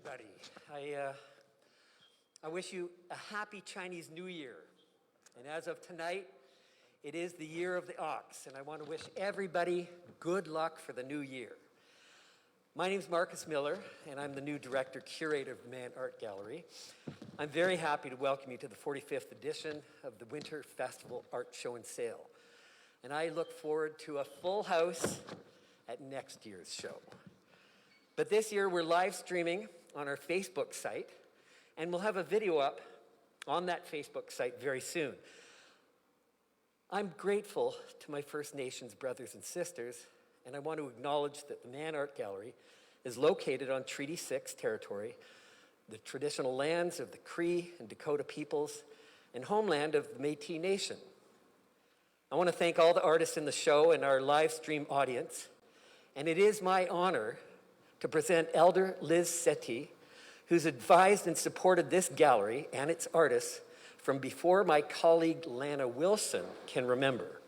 everybody. I wish you a happy Chinese New Year. And as of tonight, it is the year of the ox, and I want to wish everybody good luck for the new year. My name is Marcus Miller, and I'm the new director curator of the Mann Art Gallery. I'm very happy to welcome you to the 45th edition of the Winter Festival Art Show and Sale. And I look forward to a full house at next year's show. But this year we're live streaming on our Facebook site, and we'll have a video up on that Facebook site very soon. I'm grateful to my First Nations brothers and sisters, and I want to acknowledge that the Mann Art Gallery is located on Treaty 6 territory, the traditional lands of the Cree and Dakota peoples, and homeland of the Métis Nation. I want to thank all the artists in the show and our live stream audience, and it is my honor to present Elder Liz Settee, who's advised and supported this gallery and its artists from before my colleague Lana Wilson can remember.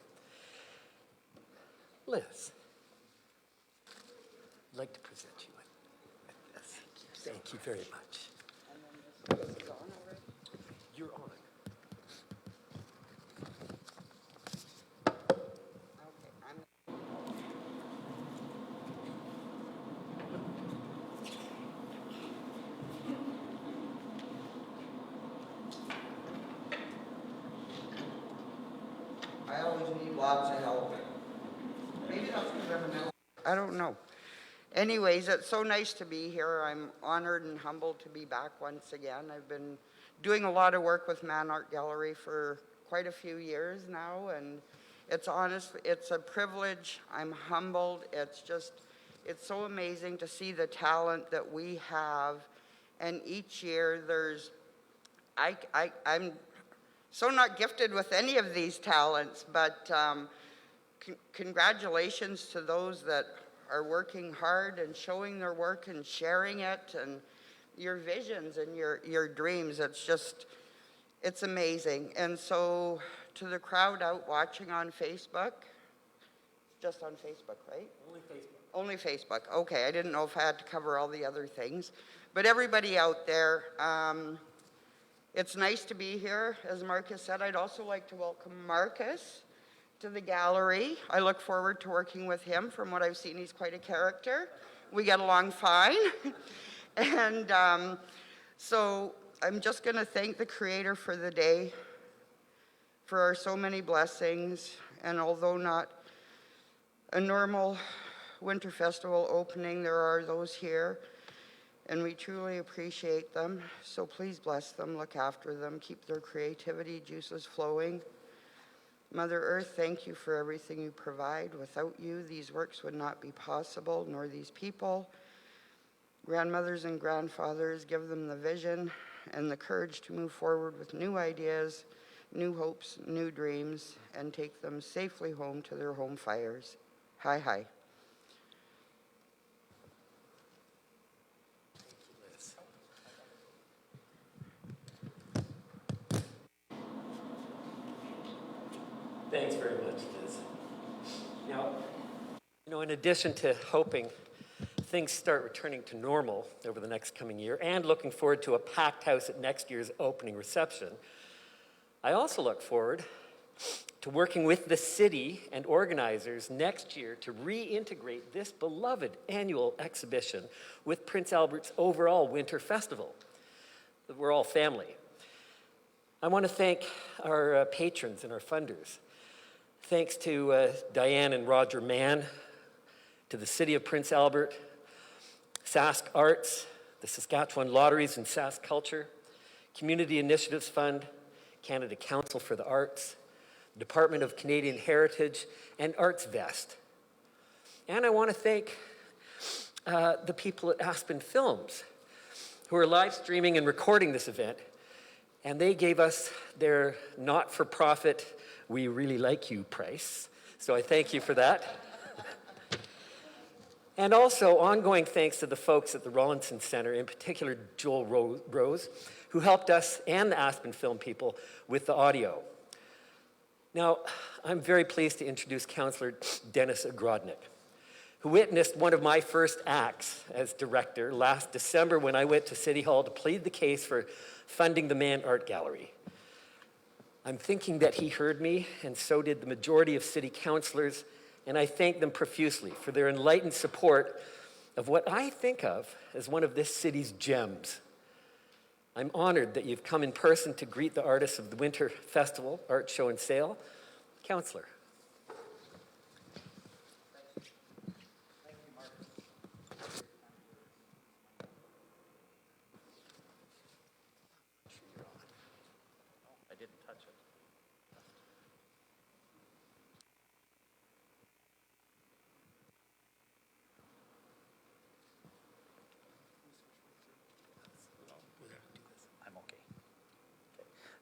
Liz, I'd like to present you with this. Thank you very much. You're on. I always need lots of help. Maybe that's because I'm a middle. I don't know. Anyways, it's so nice to be here. I'm honored and humbled to be back once again. I've been doing a lot of work with Mann Art Gallery for quite a few years now, and it's a privilege. I'm humbled. It's so amazing to see the talent that we have. And each year I'm so not gifted with any of these talents, but congratulations to those that are working hard and showing their work and sharing it and your visions and your dreams. It's amazing. And so to the crowd out watching on Facebook, just on Facebook, right? Only Facebook. Only Facebook. Okay, I didn't know if I had to cover all the other things. But everybody out there, it's nice to be here. As Marcus said, I'd also like to welcome Marcus to the gallery. I look forward to working with him. From what I've seen, he's quite a character. We get along fine. And so I'm just going to thank the Creator for the day, for our so many blessings. And although not a normal winter festival opening, there are those here, and we truly appreciate them. So please bless them, look after them, keep their creativity juices flowing. Mother Earth, thank you for everything you provide. Without you, these works would not be possible, nor these people. Grandmothers and grandfathers, give them the vision and the courage to move forward with new ideas, new hopes, new dreams, and take them safely home to their home fires. Hi, hi. Thanks very much, Liz. Now, in addition to hoping things start returning to normal over the next coming year and looking forward to a packed house at next year's opening reception, I also look forward to working with the city and organizers next year to reintegrate this beloved annual exhibition with Prince Albert's overall winter festival. We're all family. I want to thank our patrons and our funders. Thanks to Diane and Roger Mann, to the City of Prince Albert, Sask Arts, the Saskatchewan Lotteries and Sask Culture, Community Initiatives Fund, Canada Council for the Arts, the Department of Canadian Heritage, and Arts Vest. And I want to thank the people at Aspen Films who are live streaming and recording this event, and they gave us their not-for-profit "We Really Like You" price. So I thank you for that. And also ongoing thanks to the folks at the Rollinson Center, in particular Joel Rose, who helped us and the Aspen Film people with the audio. Now, I'm very pleased to introduce Councillor Dennis Agrodnik. who witnessed one of my first acts as director last December when I went to City Hall to plead the case for funding the Mann Art Gallery. I'm thinking that he heard me, and so did the majority of city councillors, and I thank them profusely for their enlightened support of what I think of as one of this city's gems. I'm honored that you've come in person to greet the artists of the Winter Festival, Art Show and Sale. Councillor.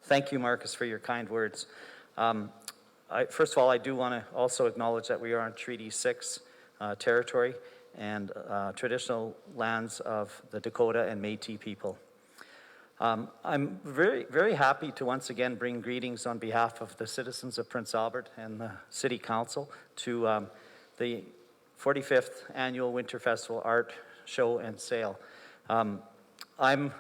Thank you, Marcus, for your kind words. First of all, I do want to also acknowledge that we are on Treaty 6 territory and traditional lands of the Dakota and Métis people. I'm very, very happy to once again bring greetings on behalf of the citizens of Prince Albert and the City Council to the 45th Annual Winter Festival Art Show and Sale. I'm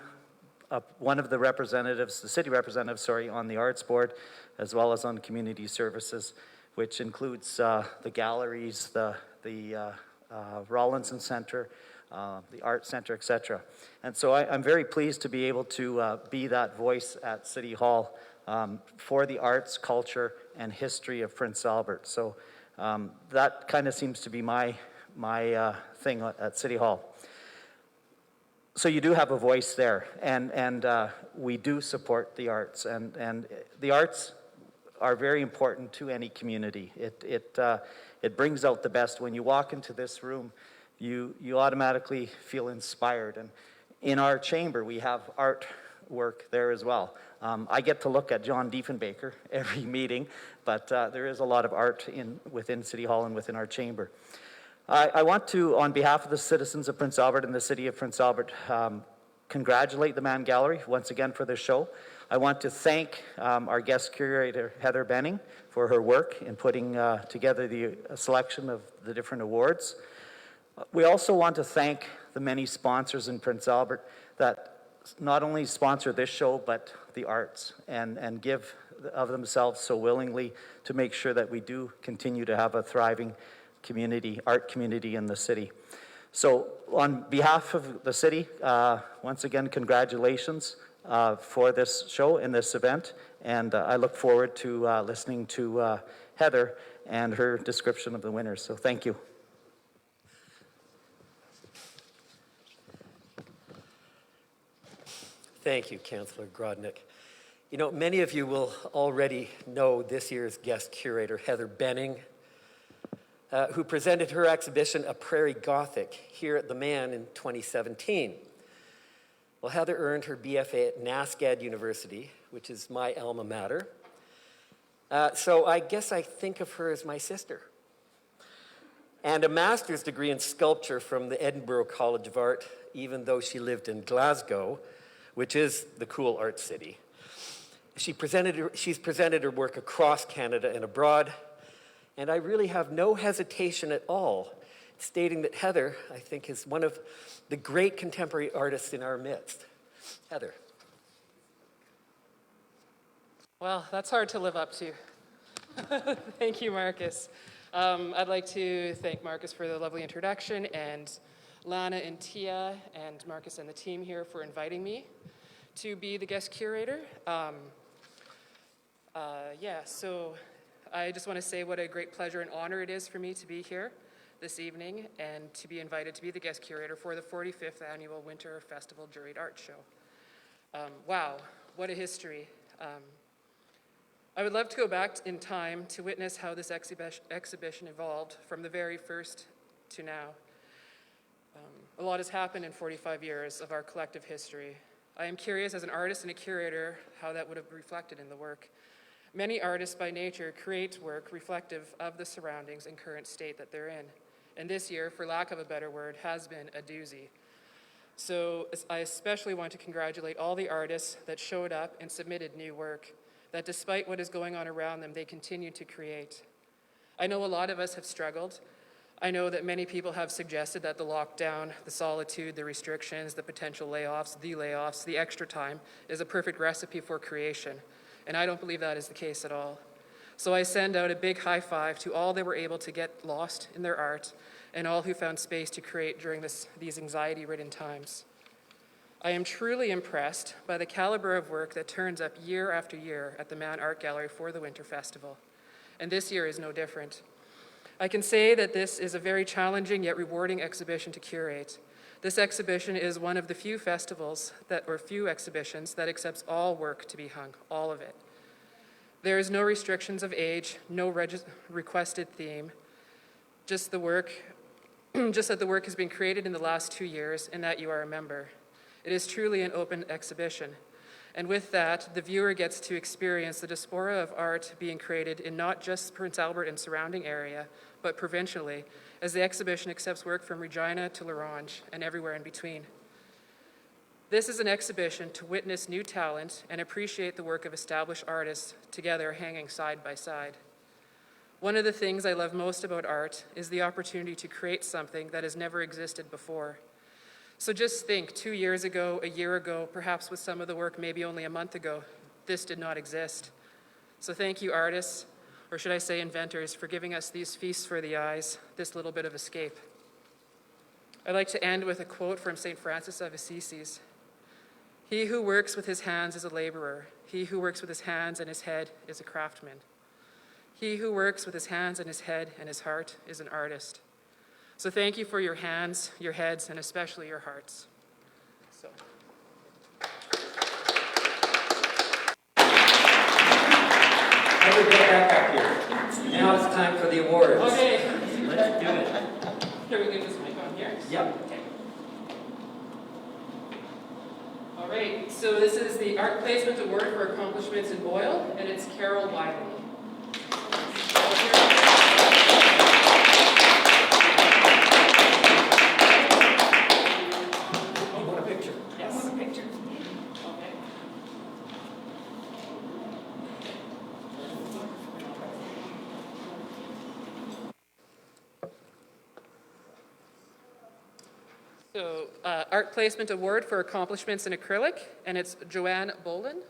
one of the representatives, the city representatives, sorry, on the Arts Board, as well as on Community Services, which includes the galleries, the Rawlinson Center, the Art Center, etc. And so I'm very pleased to be able to be that voice at City Hall for the arts, culture, and history of Prince Albert. So that kind of seems to be my thing at City Hall. So you do have a voice there, and we do support the arts, and the arts are very important to any community. It brings out the best. When you walk into this room, you automatically feel inspired, and in our chamber we have artwork there as well. I get to look at John Diefenbaker every meeting, but there is a lot of art within City Hall and within our chamber. I want to, on behalf of the citizens of Prince Albert and the city of Prince Albert, congratulate the Mann Gallery once again for this show. I want to thank our guest curator, Heather Benning, for her work in putting together the selection of the different awards. We also want to thank the many sponsors in Prince Albert that not only sponsor this show, but the arts, and give of themselves so willingly to make sure that we do continue to have a thriving art community in the city. So on behalf of the city, once again, congratulations for this show and this event, and I look forward to listening to Heather and her description of the winners. So thank you. Thank you, Councillor Grodnick. You know, many of you will already know this year's guest curator, Heather Benning, who presented her exhibition, A Prairie Gothic, here at the Mann in 2017. Well, Heather earned her BFA at NASCAD University, which is my alma mater. So I guess I think of her as my sister. And a master's degree in sculpture from the Edinburgh College of Art, even though she lived in Glasgow, which is the cool art city. She's presented her work across Canada and abroad, and I really have no hesitation at all stating that Heather, I think, is one of the great contemporary artists in our midst. Heather. Well, that's hard to live up to. Thank you, Marcus. I'd like to thank Marcus for the lovely introduction, and Lana and Tia and Marcus and the team here for inviting me to be the guest curator. So I just want to say what a great pleasure and honor it is for me to be here this evening and to be invited to be the guest curator for the 45th Annual Winter Festival Juried Art Show. Wow, what a history. I would love to go back in time to witness how this exhibition evolved from the very first to now. A lot has happened in 45 years of our collective history. I am curious as an artist and a curator how that would have reflected in the work. Many artists by nature create work reflective of the surroundings and current state that they're in. And this year, for lack of a better word, has been a doozy. So I especially want to congratulate all the artists that showed up and submitted new work, that despite what is going on around them, they continue to create. I know a lot of us have struggled. I know that many people have suggested that the lockdown, the solitude, the restrictions, the potential layoffs, the extra time is a perfect recipe for creation, and I don't believe that is the case at all. So I send out a big high five to all that were able to get lost in their art and all who found space to create during these anxiety-ridden times. I am truly impressed by the caliber of work that turns up year after year at the Mann Art Gallery for the Winter Festival, and this year is no different. I can say that this is a very challenging yet rewarding exhibition to curate. This exhibition is one of the few exhibitions that accepts all work to be hung, all of it. There is no restrictions of age, no requested theme, just that the work has been created in the last 2 years and that you are a member. It is truly an open exhibition. And with that, the viewer gets to experience the diaspora of art being created in not just Prince Albert and surrounding area, but provincially, as the exhibition accepts work from Regina to La Ronge and everywhere in between. This is an exhibition to witness new talent and appreciate the work of established artists together hanging side by side. One of the things I love most about art is the opportunity to create something that has never existed before. So just think, 2 years ago, a year ago, perhaps with some of the work maybe only a month ago, this did not exist. So thank you, artists, or should I say inventors, for giving us these feasts for the eyes, this little bit of escape. I'd like to end with a quote from St. Francis of Assisi. "He who works with his hands is a laborer. He who works with his hands and his head is a craftsman. He who works with his hands and his head and his heart is an artist." So thank you for your hands, your heads, and especially your hearts. So. Now we get back up here. Now it's time for the awards. Okay. Let's do it. Here, we get this mic on here. Yep. Okay. All right, so this is the Art Placement Award for Accomplishments in Oil, and it's Carol Wiley. You want a picture? Yes. Picture. Okay. So, Art Placement Award for Accomplishments in Acrylic, and it's Joanne Bolin.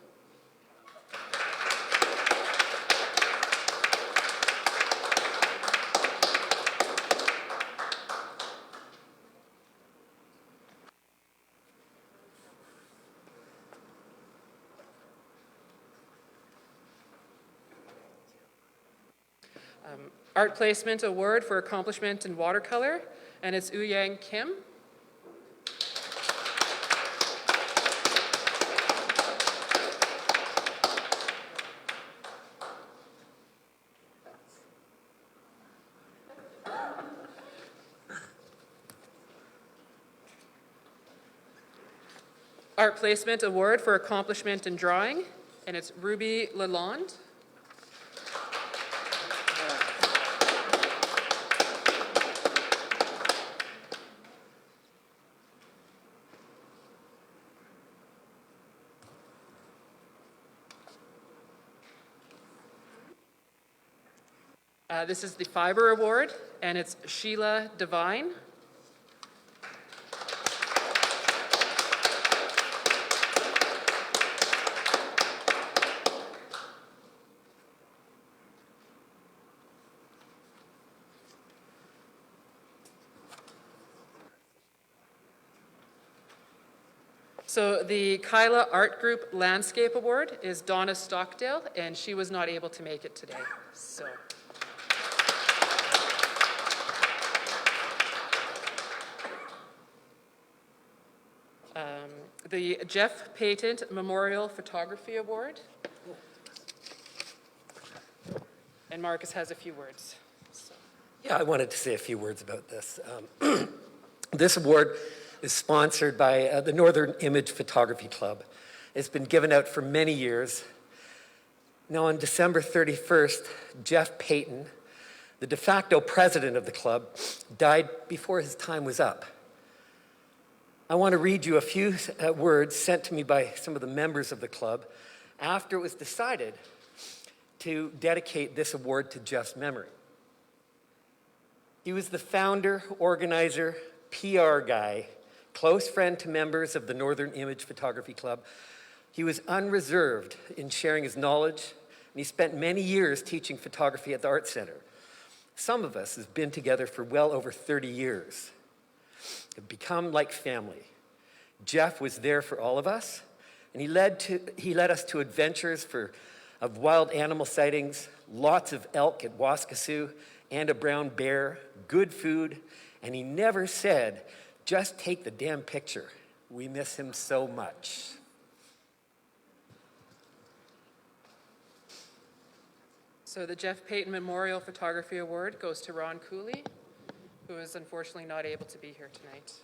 Art Placement Award for Accomplishment in Watercolor, and it's Uyang Kim. Art Placement Award for Accomplishment in Drawing, and it's Ruby Lalonde. This is the Fiber Award, and it's Sheila Devine. So the Kyla Art Group Landscape Award is Donna Stockdale, and she was not able to make it today. So. The Jeff Patent Memorial Photography Award. And Marcus has a few words. So. Yeah, I wanted to say a few words about this. This award is sponsored by the Northern Image Photography Club. It's been given out for many years. Now, on December 31st, Jeff Payton, the de facto president of the club, died before his time was up. I want to read you a few words sent to me by some of the members of the club after it was decided to dedicate this award to Jeff's memory. He was the founder, organizer, PR guy, close friend to members of the Northern Image Photography Club. He was unreserved in sharing his knowledge, and he spent many years teaching photography at the Art Center. Some of us have been together for well over 30 years. Have become like family. Jeff was there for all of us, and he led us to adventures of wild animal sightings, lots of elk at Waskesiu, and a brown bear, good food, and he never said, "Just take the damn picture." We miss him so much. So the Jeff Payton Memorial Photography Award goes to Ron Cooley, who is unfortunately not able to be here tonight.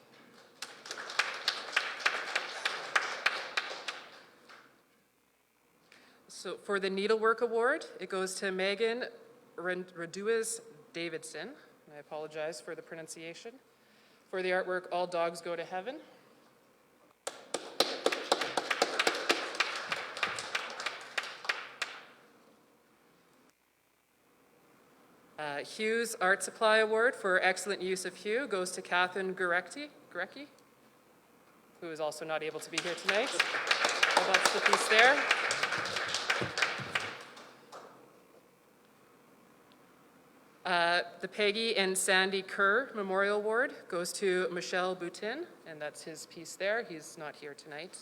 So for the Needlework Award, it goes to Megan Raduez Davidson. I apologize for the pronunciation. For the artwork, All Dogs Go to Heaven. Hugh's Art Supply Award for excellent use of hue goes to Catherine Gurecki, who is also not able to be here tonight. So that's the piece there. The Peggy and Sandy Kerr Memorial Award goes to Michel Boutin, and that's his piece there. He's not here tonight.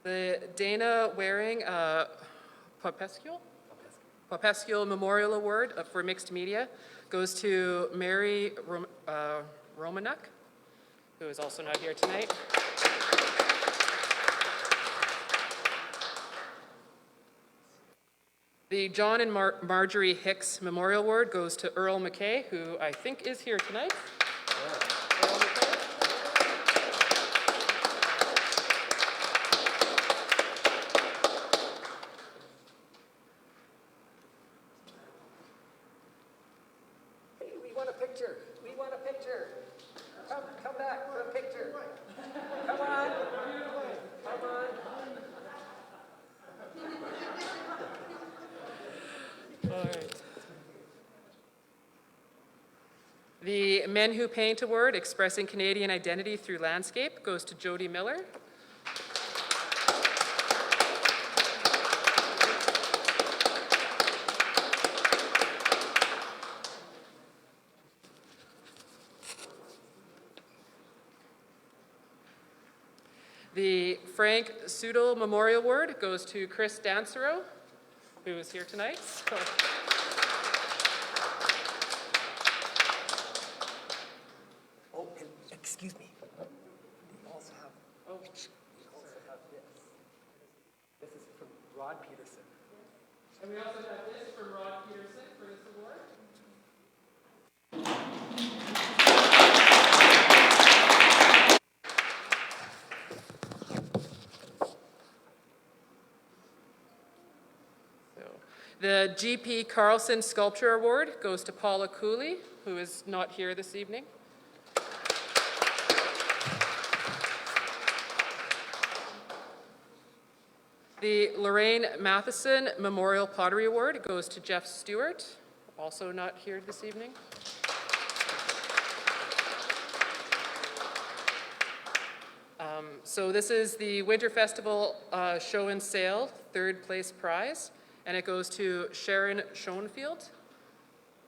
The Dana Waring Popescule Memorial Award for Mixed Media goes to Mary Romanuk, who is also not here tonight. The John and Marjorie Hicks Memorial Award goes to Earl McKay, who I think is here tonight. Earl McKay. Hey, we want a picture. We want a picture. Come back for a picture. Come on. Come on. All right. The Men Who Paint Award, expressing Canadian identity through landscape, goes to Jody Miller. The Frank Sudol Memorial Award goes to Chris Dancero, who is here tonight. Oh, and excuse me. We also have, we also have this. This is from Rod Peterson. And we also have this from Rod Peterson for this award. The G.P. Carlson Sculpture Award goes to Paula Cooley, who is not here this evening. The Lorraine Matheson Memorial Pottery Award goes to Jeff Stewart, also not here this evening. So this is the Winter Festival Show and Sale, third place prize. And it goes to Sharon Schoenfield,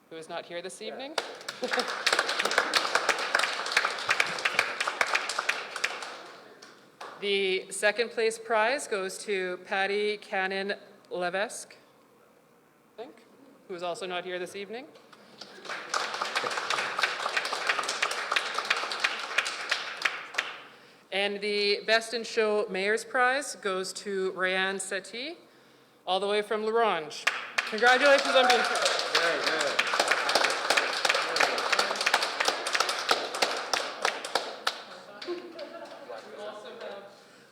who is not here this evening. The second place prize goes to Patty Cannon Levesque, I think, who is also not here this evening. And the Best in Show Mayor's Prize goes to Rayanne Settee, all the way from La Ronge. Congratulations on being here. Very good.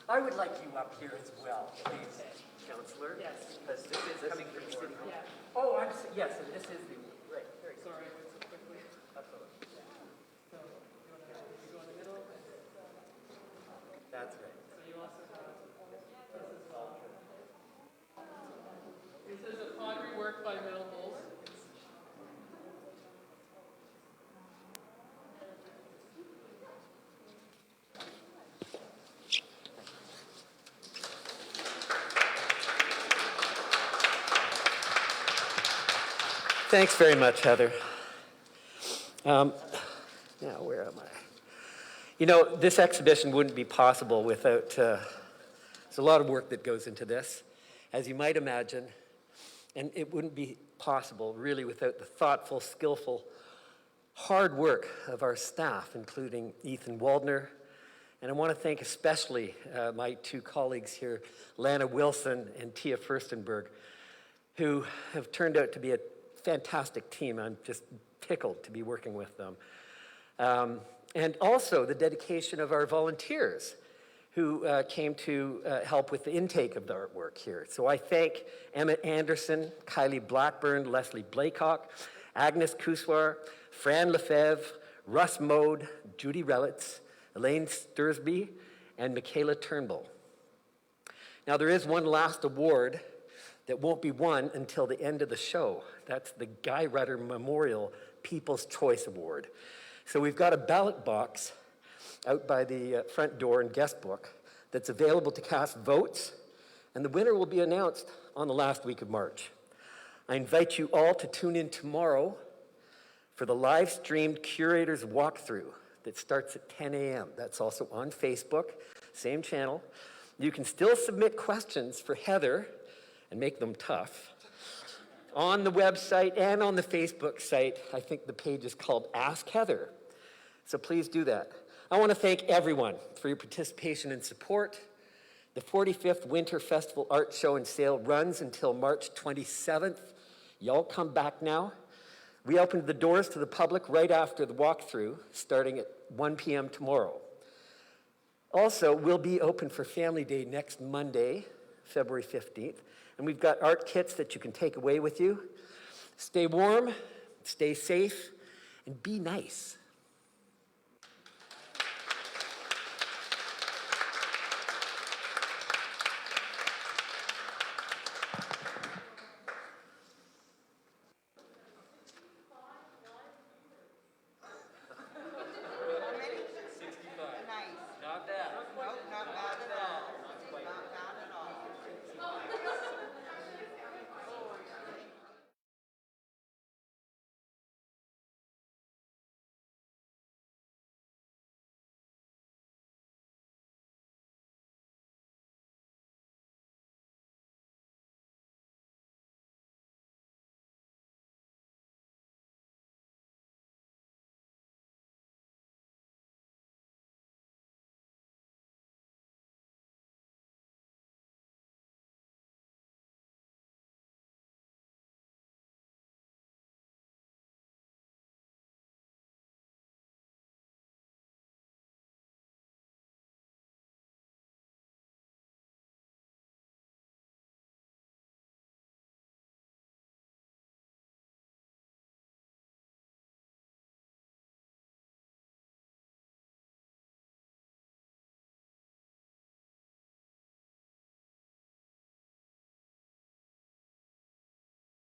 I would like you up here as well, please, Councillor. Yes. Because this is coming from City Hall. Yeah. Oh, yes, and this is the, right, very good. Sorry, I went so quickly. Absolutely. So, you want to go in the middle? That's right. So you also have artwork by Mel Bowles. Thanks very much, Heather. Now, where am I? You know, this exhibition wouldn't be possible without, there's a lot of work that goes into this, as you might imagine, and it wouldn't be possible really without the thoughtful, skillful, hard work of our staff, including Ethan Waldner. And I want to thank especially my two colleagues here, Lana Wilson and Tia Furstenberg, who have turned out to be a fantastic team. I'm just tickled to be working with them. And also the dedication of our volunteers who came to help with the intake of the artwork here. So I thank Emmett Anderson, Kylie Blackburn, Leslie Blakehock, Agnes Kuswar, Fran Lefebvre, Russ Mode, Judy Relitz, Elaine Stursby, and Michaela Turnbull. Now there is one last award that won't be won until the end of the show. That's the Guy Rutter Memorial People's Choice Award. So we've got a ballot box out by the front door and guest book that's available to cast votes, and the winner will be announced on the last week of March. I invite you all to tune in tomorrow for the live-streamed Curators Walkthrough that starts at 10 a.m. That's also on Facebook, same channel. You can still submit questions for Heather and make them tough on the website and on the Facebook site. I think the page is called Ask Heather. So please do that. I want to thank everyone for your participation and support. The 45th Winter Festival Art Show and Sale runs until March 27th. Y'all come back now. We opened the doors to the public right after the walkthrough, starting at 1 p.m. tomorrow. Also, we'll be open for Family Day next Monday, February 15th. And we've got art kits that you can take away with you. Stay warm, stay safe, and be nice.